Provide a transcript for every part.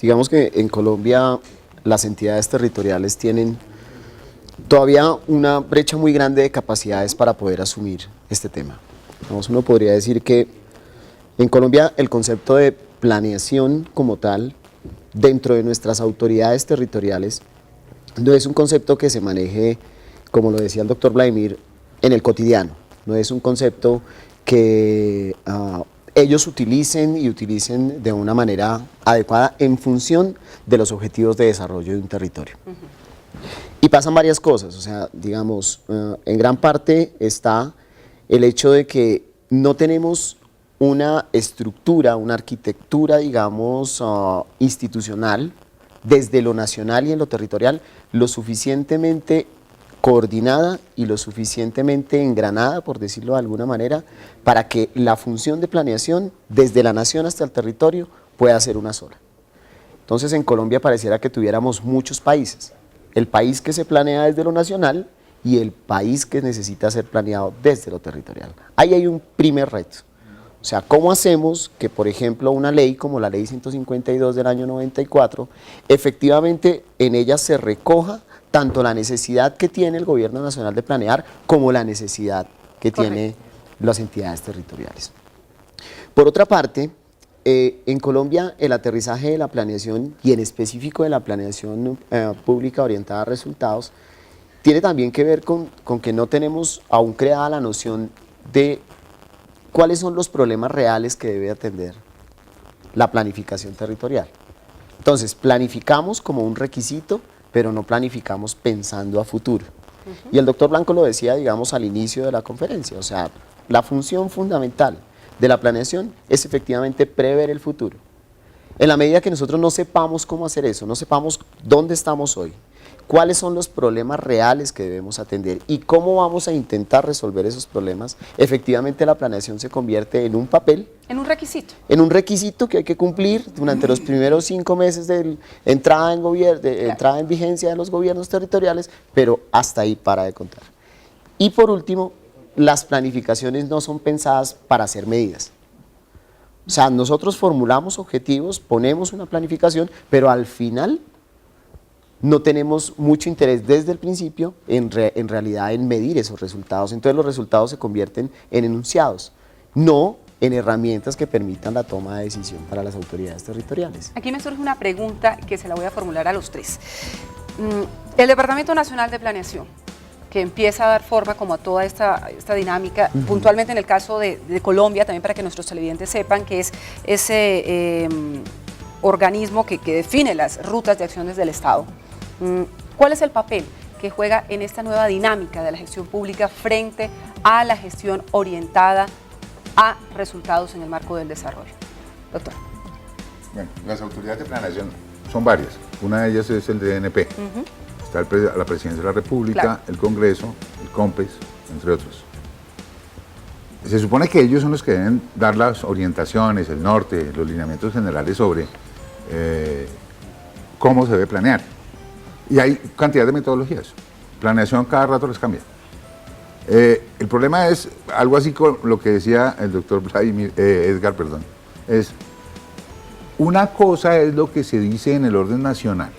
Digamos que en Colombia las entidades territoriales tienen todavía una brecha muy grande de capacidades para poder asumir este tema. Digamos, uno podría decir que en Colombia el concepto de planeación como tal, dentro de nuestras autoridades territoriales, no es un concepto que se maneje, como lo decía el doctor Vladimir, en el cotidiano. No es un concepto que ellos utilicen de una manera adecuada en función de los objetivos de desarrollo de un territorio. Y pasan varias cosas, o sea, digamos, en gran parte está el hecho de que no tenemos una estructura, una arquitectura, digamos, institucional, desde lo nacional y en lo territorial, lo suficientemente coordinada y lo suficientemente engranada, por decirlo de alguna manera, para que la función de planeación, desde la nación hasta el territorio, pueda ser una sola. Entonces, en Colombia pareciera que tuviéramos muchos países. El país que se planea desde lo nacional y el país que necesita ser planeado desde lo territorial. Ahí hay un primer reto. O sea, ¿cómo hacemos que, por ejemplo, una ley como la Ley 152 del año 94, efectivamente en ella se recoja tanto la necesidad que tiene el gobierno nacional de planear como la necesidad que tienen las entidades territoriales? Por otra parte, en Colombia el aterrizaje de la planeación y en específico de la planeación pública orientada a resultados tiene también que ver con que no tenemos aún creada la noción de cuáles son los problemas reales que debe atender la planificación territorial. Entonces, planificamos como un requisito, pero no planificamos pensando a futuro. Y el doctor Blanco lo decía, digamos, al inicio de la conferencia, o sea, la función fundamental de la planeación es efectivamente prever el futuro. En la medida que nosotros no sepamos cómo hacer eso, no sepamos dónde estamos hoy, cuáles son los problemas reales que debemos atender y cómo vamos a intentar resolver esos problemas, efectivamente la planeación se convierte en un papel. En un requisito. En un requisito que hay que cumplir durante los primeros 5 meses de entrada en vigencia de los gobiernos territoriales, pero hasta ahí para de contar. Y por último, las planificaciones no son pensadas para hacer medidas. O sea, nosotros formulamos objetivos, ponemos una planificación, pero al final no tenemos mucho interés desde el principio en realidad en medir esos resultados. Entonces los resultados se convierten en enunciados, no en herramientas que permitan la toma de decisión para las autoridades territoriales. Aquí me surge una pregunta que se la voy a formular a los tres. El Departamento Nacional de Planeación, que empieza a dar forma como a toda esta dinámica, puntualmente en el caso de Colombia, también para que nuestros televidentes sepan que es ese organismo que define las rutas de acciones del Estado. ¿Cuál es el papel que juega en esta nueva dinámica de la gestión pública frente a la gestión orientada a resultados en el marco del desarrollo? Doctor. Bueno, las autoridades de planeación son varias. Una de ellas es el DNP. Está la Presidencia de la República, el Congreso, el COMPES, entre otros. Se supone que ellos son los que deben dar las orientaciones, el norte, los lineamientos generales sobre cómo se debe planear. Y hay cantidad de metodologías. Planeación cada rato les cambia. El problema es algo así como lo que decía el doctor Edgar, es una cosa es lo que se dice en el orden nacional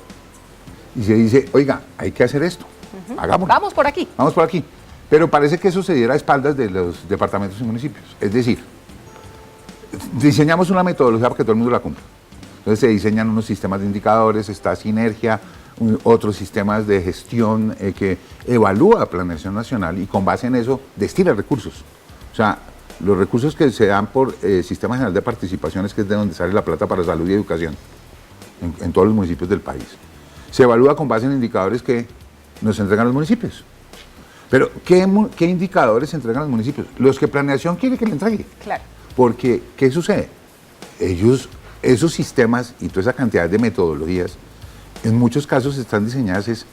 y se dice, oiga, hay que hacer esto, hagámoslo. Vamos por aquí. Vamos por aquí. Pero parece que eso se diera a espaldas de los departamentos y municipios. Es decir, diseñamos una metodología para que todo el mundo la cumpla. Entonces se diseñan unos sistemas de indicadores, está Sinergia, otros sistemas de gestión que evalúa planeación nacional y con base en eso destina recursos. O sea, los recursos que se dan por Sistema General de Participaciones, que es de donde sale la plata para salud y educación, en todos los municipios del país, se evalúa con base en indicadores que nos entregan los municipios. Pero, ¿qué indicadores entregan los municipios? Los que planeación quiere que le entregue. Claro. Porque, ¿qué sucede? Esos sistemas y toda esa cantidad de metodologías, en muchos casos están diseñadas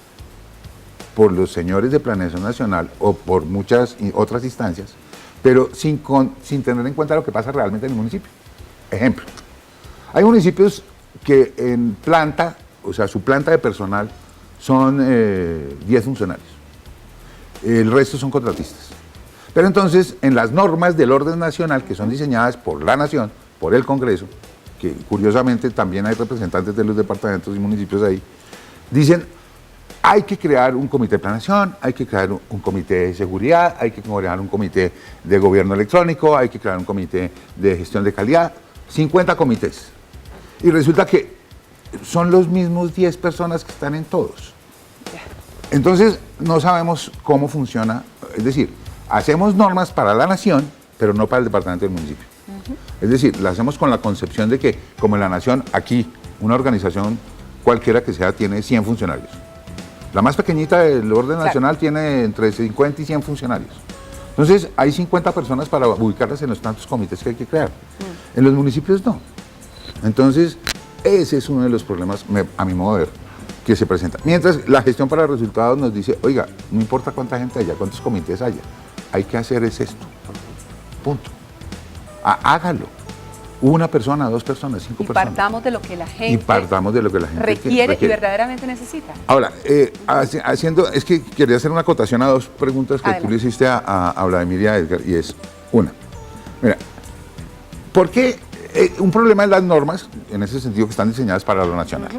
por los señores de Planeación Nacional o por muchas otras instancias, pero sin tener en cuenta lo que pasa realmente en el municipio. Ejemplo, hay municipios que en planta, o sea, su planta de personal son 10 funcionarios, el resto son contratistas. Pero entonces, en las normas del orden nacional, que son diseñadas por la Nación, por el Congreso, que curiosamente también hay representantes de los departamentos y municipios ahí, dicen, hay que crear un comité de planeación, hay que crear un comité de seguridad, hay que crear un comité de gobierno electrónico, hay que crear un comité de gestión de calidad, 50 comités. Y resulta que son los mismos 10 personas que están en todos. Entonces, no sabemos cómo funciona, es decir, hacemos normas para la nación, pero no para el departamento del municipio. Es decir, la hacemos con la concepción de que, como en la nación, aquí, una organización cualquiera que sea, tiene 100 funcionarios. La más pequeñita del orden nacional tiene entre 50 y 100 funcionarios. Entonces, hay 50 personas para ubicarlas en los tantos comités que hay que crear. En los municipios no. Entonces, ese es uno de los problemas, a mi modo de ver, que se presenta. Mientras la gestión para resultados nos dice, oiga, no importa cuánta gente haya, cuántos comités haya, hay que hacer es esto. Punto. Hágalo. Una persona, 2 personas, 5 personas. Y partamos de lo que la gente, requiere y verdaderamente necesita. Ahora, es que quería hacer una acotación a 2 preguntas que Adelante. tú le hiciste a Vladimir y a Edgar, y es, una, mira, ¿por qué un problema es las normas, en ese sentido que están diseñadas para lo nacional?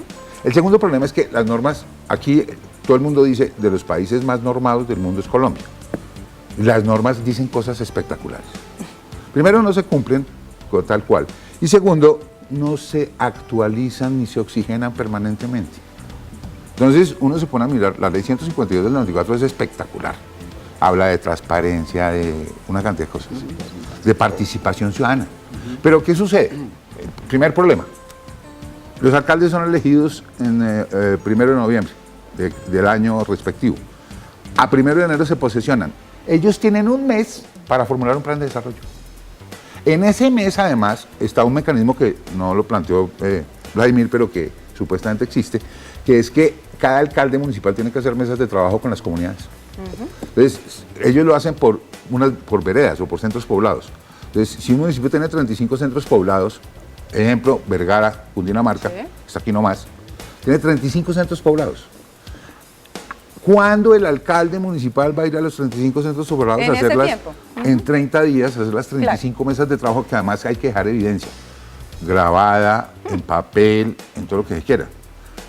El segundo problema es que las normas, aquí todo el mundo dice, de los países más normados del mundo es Colombia. Las normas dicen cosas espectaculares. Primero, no se cumplen tal cual. Y segundo, no se actualizan ni se oxigenan permanentemente. Entonces, uno se pone a mirar, la ley 152 del 94 es espectacular. Habla de transparencia, de una cantidad de cosas, de participación ciudadana. Pero, ¿qué sucede? Primer problema, los alcaldes son elegidos en 1 de noviembre del año respectivo. A 1 de enero se posesionan. Ellos tienen un mes para formular un plan de desarrollo. En ese mes, además, está un mecanismo que no lo planteó Vladimir, pero que supuestamente existe, que es que cada alcalde municipal tiene que hacer mesas de trabajo con las comunidades. Entonces, ellos lo hacen por veredas o por centros poblados. Entonces, si un municipio tiene 35 centros poblados, ejemplo, Vergara, Cundinamarca, Sí. está aquí nomás, tiene 35 centros poblados. ¿Cuándo el alcalde municipal va a ir a los 35 centros poblados a En ese hacerlas tiempo. en 30 días, a hacer las 35 mesas de trabajo que además hay que dejar evidencia, grabada, en papel, en todo lo que se quiera?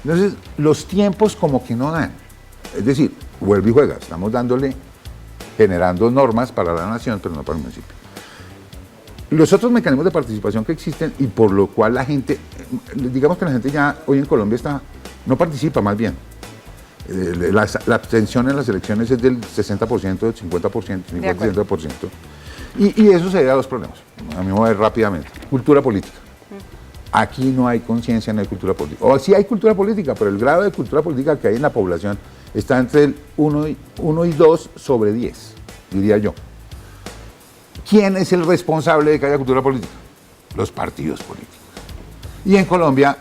Entonces, los tiempos como que no dan. Es decir, vuelve y juega, estamos generando normas para la nación, pero no para el municipio. Los otros mecanismos de participación que existen y por lo cual la gente, digamos que la gente ya hoy en Colombia no participa más bien. La abstención en las elecciones es del 60%, del 50%, 50%. Y eso se debe a 2 problemas, a mi modo de ver rápidamente. Cultura política. Aquí no hay conciencia, no hay cultura política. O sí hay cultura política, pero el grado de cultura política que hay en la población está entre el 1 y 2 sobre 10, diría yo. ¿Quién es el responsable de que haya cultura política? Los partidos políticos. Y en Colombia,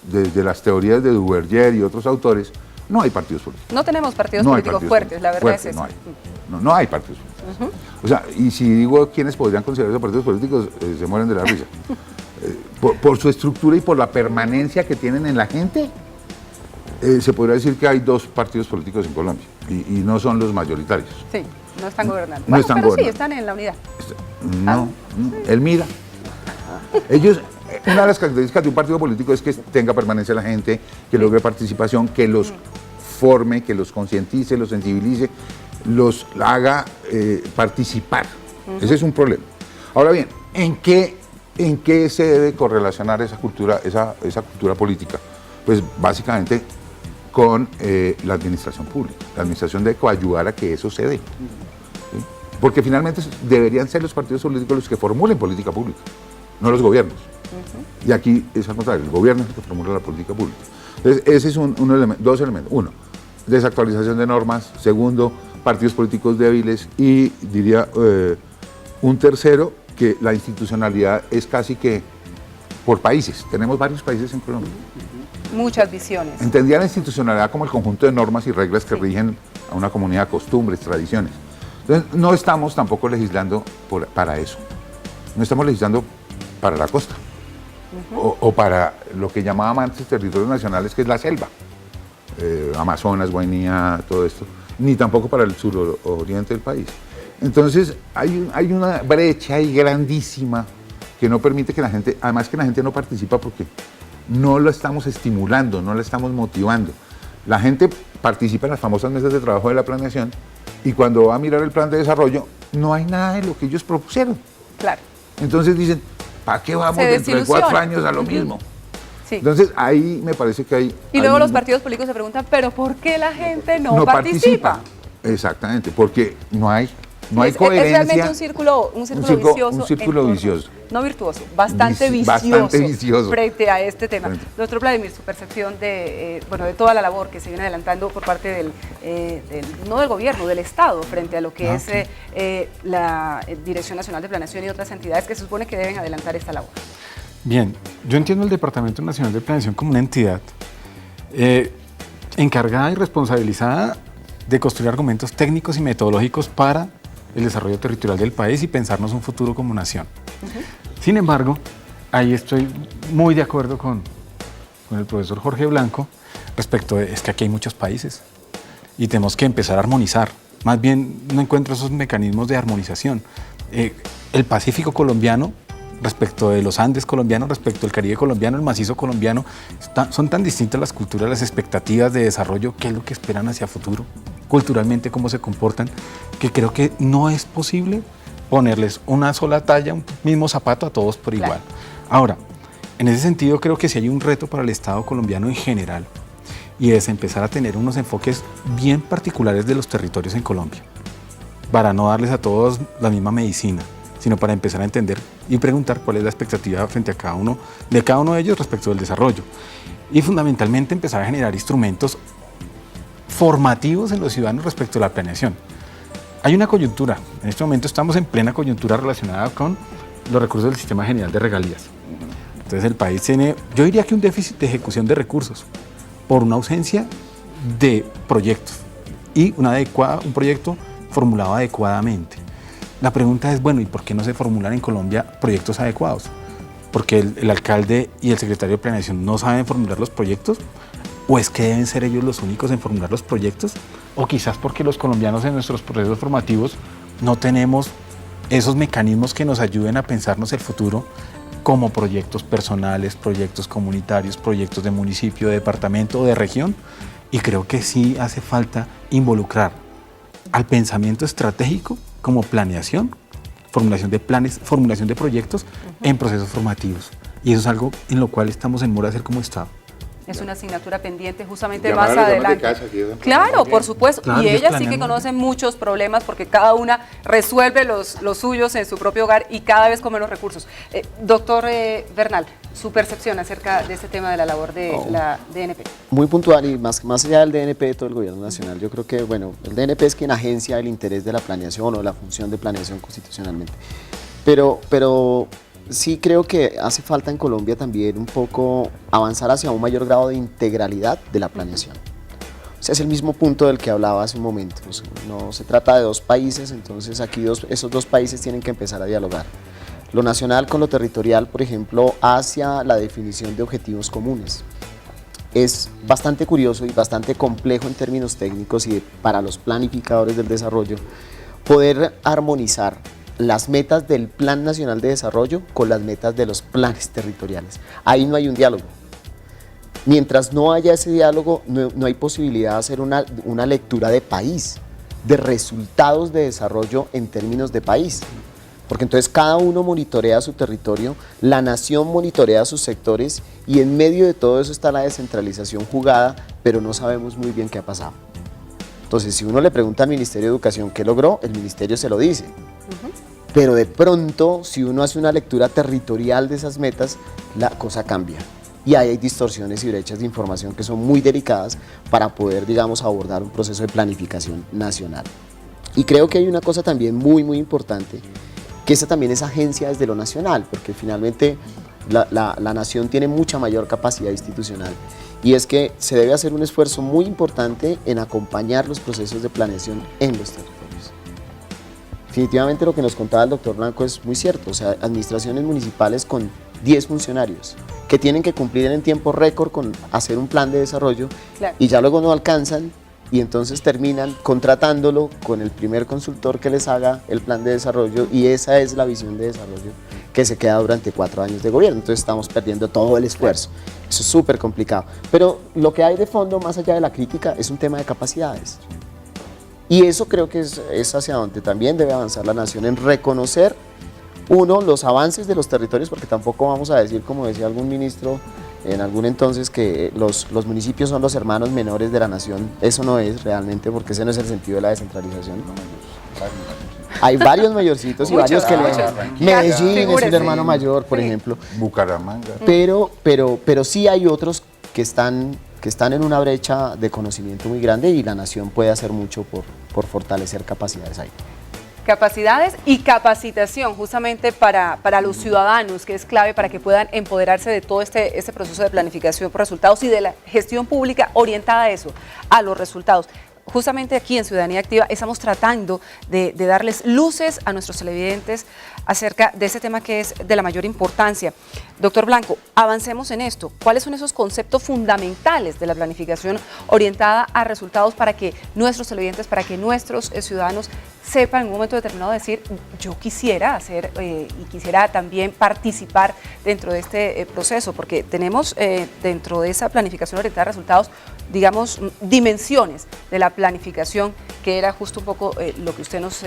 desde las teorías de Duverger y otros autores, no hay partidos políticos. No tenemos partidos No hay políticos partidos fuertes, la verdad fuertes, es eso. No hay partidos políticos. O sea, y si digo quiénes podrían considerarse partidos políticos, se mueren de la risa. Por su estructura y por la permanencia que tienen en la gente, se podría decir que hay 2 partidos políticos en Colombia y no son los mayoritarios. Sí, no están gobernando. No Bueno, están pero gobernando. sí, están en la unidad. No, él mira. Ellos, una de las características de un partido político es que tenga permanencia la gente, que logre participación, que los forme, que los concientice, los sensibilice, los haga participar. Ese es un problema. Ahora bien, ¿en qué se debe correlacionar esa cultura política? Pues básicamente con la administración pública. La administración debe coadyuvar a que eso se dé. ¿Sí? Porque finalmente deberían ser los partidos políticos los que formulen política pública, no los gobiernos. Y aquí es al contrario, el gobierno es el que formula la política pública. Entonces, ese es 2 elementos. 1, desactualización de normas. 2, partidos políticos débiles. Y diría un tercero, que la institucionalidad es casi que por países. Tenemos varios países en Colombia. Muchas visiones. Entendía la institucionalidad como el conjunto de normas y reglas que rigen a una comunidad, costumbres, tradiciones. Entonces, no estamos tampoco legislando para eso. No estamos legislando para la costa o para lo que llamaban antes territorios nacionales, que es la selva. Amazonas, Guainía, todo esto. Ni tampoco para el suroriente del país. Entonces, hay una brecha ahí grandísima que no permite que la gente, además que la gente no participa porque no lo estamos estimulando, no la estamos motivando. La gente participa en las famosas mesas de trabajo de la planeación y cuando va a mirar el plan de desarrollo no hay nada de lo que ellos propusieron. Claro. Entonces dicen, ¿para qué vamos Se dentro de 4 desilusionan. años a lo mismo? Sí. Entonces ahí me parece que hay... Y luego hay los un- partidos políticos se preguntan, ¿pero por qué la gente no participa? Exactamente, porque no hay Es coherencia. realmente un círculo vicioso. Un círculo en torno- vicioso. No virtuoso, bastante Bastante vicioso, vicioso. frente a este tema. Frente. Doctor Vladimir, su percepción de toda la labor que se viene adelantando por parte no del gobierno, del Estado, frente a lo que es la Dirección Nacional de Planeación y otras entidades que se supone que deben adelantar esta labor. Bien, yo entiendo el Departamento Nacional de Planeación como una entidad encargada y responsabilizada de construir argumentos técnicos y metodológicos para el desarrollo territorial del país y pensarnos un futuro como nación. Sin embargo, ahí estoy muy de acuerdo con el profesor Jorge Blanco respecto de, es que aquí hay muchos países y tenemos que empezar a armonizar. Más bien no encuentro esos mecanismos de armonización. El Pacífico colombiano respecto de los Andes colombianos, respecto del Caribe colombiano, el macizo colombiano, son tan distintas las culturas, las expectativas de desarrollo, qué es lo que esperan hacia futuro, culturalmente cómo se comportan, que creo que no es posible ponerles una sola talla, un mismo zapato a todos por igual. Claro. Ahora, en ese sentido creo que sí hay un reto para el Estado colombiano en general, y es empezar a tener unos enfoques bien particulares de los territorios en Colombia, para no darles a todos la misma medicina, sino para empezar a entender y preguntar cuál es la expectativa frente a cada uno de ellos respecto del desarrollo. Y fundamentalmente empezar a generar instrumentos formativos en los ciudadanos respecto a la planeación. Hay una coyuntura, en este momento estamos en plena coyuntura relacionada con los recursos del Sistema General de Regalías. Entonces el país tiene, yo diría que un déficit de ejecución de recursos por una ausencia de proyectos y un proyecto formulado adecuadamente. La pregunta es, bueno, ¿y por qué no se formulan en Colombia proyectos adecuados? ¿Porque el alcalde y el secretario de Planeación no saben formular los proyectos? ¿O es que deben ser ellos los únicos en formular los proyectos? ¿O quizás porque los colombianos en nuestros procesos formativos no tenemos esos mecanismos que nos ayuden a pensarnos el futuro como proyectos personales, proyectos comunitarios, proyectos de municipio, de departamento o de región? Y creo que sí hace falta involucrar al pensamiento estratégico como planeación, formulación de planes, formulación de proyectos en procesos formativos. Y eso es algo en lo cual estamos en mora de hacer como Estado. Es una asignatura pendiente justamente Llamar más a los amas de adelante. casa, que ellos Claro, planean por bien. supuesto. Claro, y ellos ellas sí que planean muy conocen muchos problemas porque cada una resuelve los suyos en su propio hogar y cada vez con menos recursos. Doctor Bernal, su percepción acerca de este tema de la labor de la DNP. Muy puntual y más allá del DNP de todo el gobierno nacional, yo creo que, bueno, el DNP es quien agencia el interés de la planeación o la función de planeación constitucionalmente. Pero sí creo que hace falta en Colombia también un poco avanzar hacia un mayor grado de integralidad de la planeación. O sea, es el mismo punto del que hablaba hace un momento. O sea, no se trata de dos países, entonces aquí esos dos países tienen que empezar a dialogar. Lo nacional con lo territorial, por ejemplo, hacia la definición de objetivos comunes. Es bastante curioso y bastante complejo en términos técnicos y para los planificadores del desarrollo poder armonizar las metas del Plan Nacional de Desarrollo con las metas de los planes territoriales. Ahí no hay un diálogo. Mientras no haya ese diálogo, no hay posibilidad de hacer una lectura de país, de resultados de desarrollo en términos de país. Porque entonces cada uno monitorea su territorio, la nación monitorea sus sectores y en medio de todo eso está la descentralización jugada, pero no sabemos muy bien qué ha pasado. Entonces, si uno le pregunta al Ministerio de Educación qué logró, el Ministerio se lo dice. Pero de pronto, si uno hace una lectura territorial de esas metas, la cosa cambia. Y ahí hay distorsiones y brechas de información que son muy delicadas para poder, digamos, abordar un proceso de planificación nacional. Y creo que hay una cosa también muy importante, que esa también es agencia desde lo nacional, porque finalmente la nación tiene mucha mayor capacidad institucional. Y es que se debe hacer un esfuerzo muy importante en acompañar los procesos de planeación en los territorios. Definitivamente lo que nos contaba el doctor Blanco es muy cierto, o sea, administraciones municipales con 10 funcionarios que tienen que cumplir en tiempo récord con hacer un plan de desarrollo, Claro. y ya luego no alcanzan y entonces terminan contratándolo con el primer consultor que les haga el plan de desarrollo, y esa es la visión de desarrollo que se queda durante 4 años de gobierno. Entonces estamos perdiendo todo el esfuerzo. Eso es súper complicado. Pero lo que hay de fondo, más allá de la crítica, es un tema de capacidades. Y eso creo que es hacia donde también debe avanzar la nación, en reconocer, uno, los avances de los territorios, porque tampoco vamos a decir, como decía algún ministro en algún entonces, que los municipios son los hermanos menores de la nación. Eso no es realmente, porque ese no es el sentido de la descentralización. Hay varios mayorcitos y varios que Medellín es un hermano mayor, por ejemplo. Bucaramanga. Pero sí hay otros que están en una brecha de conocimiento muy grande, y la nación puede hacer mucho por fortalecer capacidades ahí. Capacidades y capacitación justamente para los ciudadanos, que es clave para que puedan empoderarse de todo este proceso de planificación por resultados y de la gestión pública orientada a eso, a los resultados. Justamente aquí en Ciudadanía Activa estamos tratando de darles luces a nuestros televidentes acerca de ese tema que es de la mayor importancia. Doctor Blanco, avancemos en esto. ¿Cuáles son esos conceptos fundamentales de la planificación orientada a resultados para que nuestros televidentes, para que nuestros ciudadanos sepan en un momento determinado decir, yo quisiera hacer y quisiera también participar dentro de este proceso? Porque tenemos dentro de esa planificación orientada a resultados, digamos, dimensiones de la planificación, que era justo un poco lo que usted nos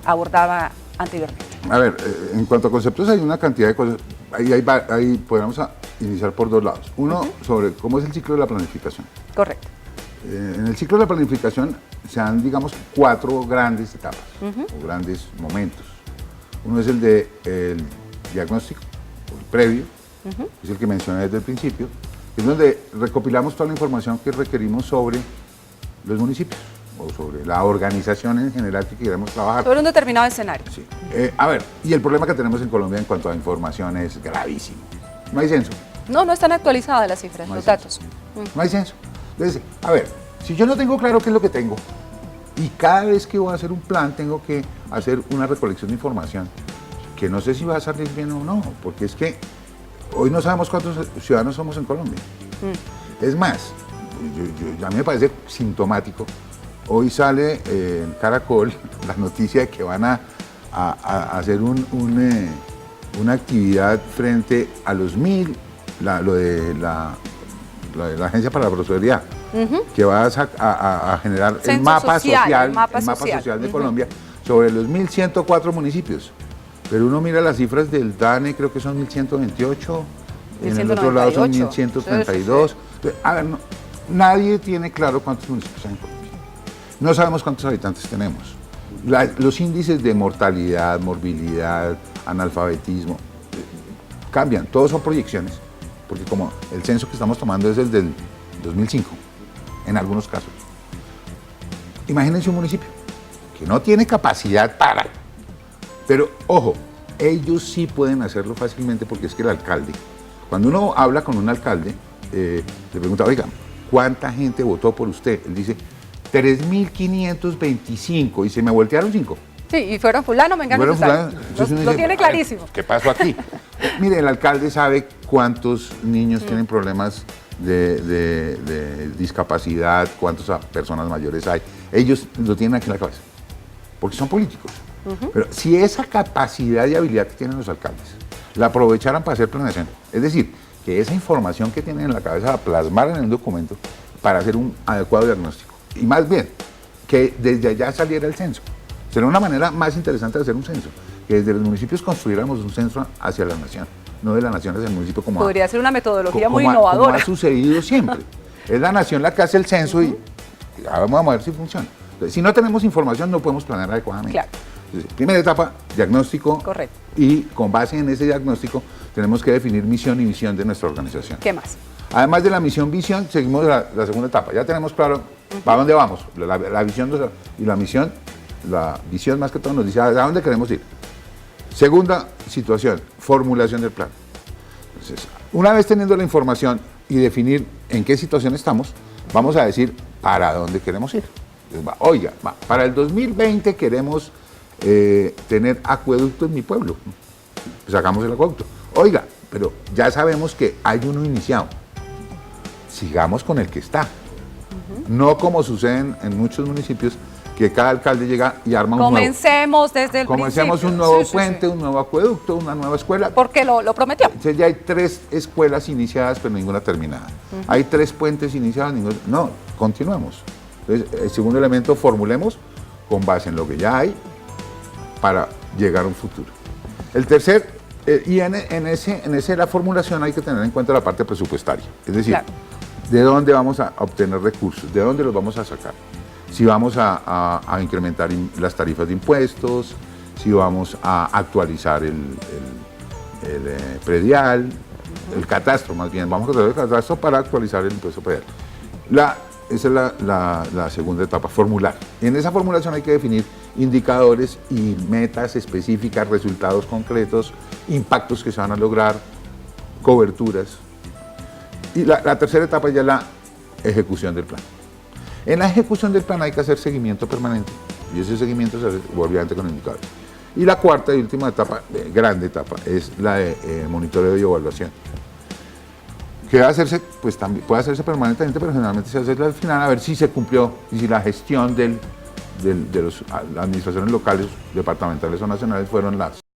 abordaba anteriormente. A ver, en cuanto a conceptos hay una cantidad de cosas. Ahí podríamos iniciar por dos lados. Uno, sobre cómo es el ciclo de la planificación. Correcto. En el ciclo de la planificación se dan, digamos, 4 grandes etapas o grandes momentos. Uno es el de el diagnóstico, o el previo, es el que mencioné desde el principio, es donde recopilamos toda la información que requerimos sobre los municipios o sobre la organización en general que queremos trabajar. Sobre un determinado escenario. Sí. A ver, y el problema que tenemos en Colombia en cuanto a información es gravísimo. No hay censo. No están actualizadas las cifras, No hay los datos. No hay censo. Entonces, a ver, si yo no tengo claro qué es lo que tengo, y cada vez que voy a hacer un plan tengo que hacer una recolección de información, que no sé si va a salir bien o no, porque es que hoy no sabemos cuántos ciudadanos somos en Colombia. Es más, a mí me parece sintomático. Hoy sale en Caracol la noticia de que van a hacer una actividad frente a los 1000, lo de la Agencia para la Prosperidad, que va a generar el mapa social de Colombia sobre los 1104 municipios. Pero uno mira las cifras del DANE, creo que son 1128, en el otro lado son 1132. A ver, nadie tiene claro cuántos municipios hay en Colombia. No sabemos cuántos habitantes tenemos. Los índices de mortalidad, morbilidad, analfabetismo, cambian, todos son proyecciones, porque como el censo que estamos tomando es el del 2005, en algunos casos. Imagínense un municipio que no tiene capacidad para, pero ojo, ellos sí pueden hacerlo fácilmente, porque es que el alcalde, cuando uno habla con un alcalde, le pregunta, oiga, ¿cuánta gente votó por usted? Él dice, 3.525, y se me voltearon 5. Sí, y fueron fulano, mengano, lo tiene clarísimo. ¿Qué pasó aquí? Mire, el alcalde sabe cuántos niños tienen problemas de discapacidad, cuántas personas mayores hay. Ellos lo tienen aquí en la cabeza, porque son políticos. Pero si esa capacidad y habilidad que tienen los alcaldes la aprovecharan para hacer planeación, es decir, que esa información que tienen en la cabeza la plasmaran en un documento para hacer un adecuado diagnóstico, y más bien, que desde allá saliera el censo. Será una manera más interesante de hacer un censo, que desde los municipios construyéramos un censo hacia la nación, no de la nación hacia el municipio, como podría ser una metodología muy innovadora. Como ha sucedido siempre. Es la nación la que hace el censo y vamos a ver si funciona. Entonces, si no tenemos información, no podemos planear adecuadamente. Claro. Entonces, primera etapa, diagnóstico. Correcto. Y con base en ese diagnóstico tenemos que definir misión y visión de nuestra organización. ¿Qué más? Además de la misión-visión, seguimos la segunda etapa. Ya tenemos claro para dónde vamos, la visión y la misión. La visión más que todo nos dice a dónde queremos ir. Segunda situación, formulación del plan. Entonces, una vez teniendo la información y definir en qué situación estamos, vamos a decir para dónde queremos ir. Entonces, oiga, para el 2020 queremos tener acueducto en mi pueblo. Pues hagamos el acueducto. Oiga, pero ya sabemos que hay uno iniciado. Sigamos con el que está. No como sucede en muchos municipios, que cada alcalde llega y arma un nuevo. Comencemos desde el Comencemos principio. un nuevo Sí, sí, puente, sí. un nuevo acueducto, una nueva escuela. Porque lo prometió. Entonces ya hay 3 escuelas iniciadas, pero ninguna terminada. Hay 3 puentes iniciados, ninguno. No, continuemos. Entonces, el segundo elemento, formulemos con base en lo que ya hay para llegar a un futuro. El tercer, y en la formulación hay que tener en cuenta la parte presupuestaria. Es decir, Claro. ¿de dónde vamos a obtener recursos? ¿De dónde los vamos a sacar? Si vamos a incrementar las tarifas de impuestos, si vamos a actualizar el predial, el catastro más bien, vamos a actualizar el catastro para actualizar el impuesto predial. Esa es la segunda etapa, formular. En esa formulación hay que definir indicadores y metas específicas, resultados concretos, impactos que se van a lograr, coberturas. Y la tercera etapa ya es la ejecución del plan. En la ejecución del plan hay que hacer seguimiento permanente y ese seguimiento se hace obviamente con indicadores. Y la cuarta y última etapa, grande etapa, es la de monitoreo y evaluación. Que va a hacerse, pues también puede hacerse permanentemente, pero generalmente se hace al final a ver si se cumplió y si la gestión de las administraciones locales, departamentales o nacionales fueron las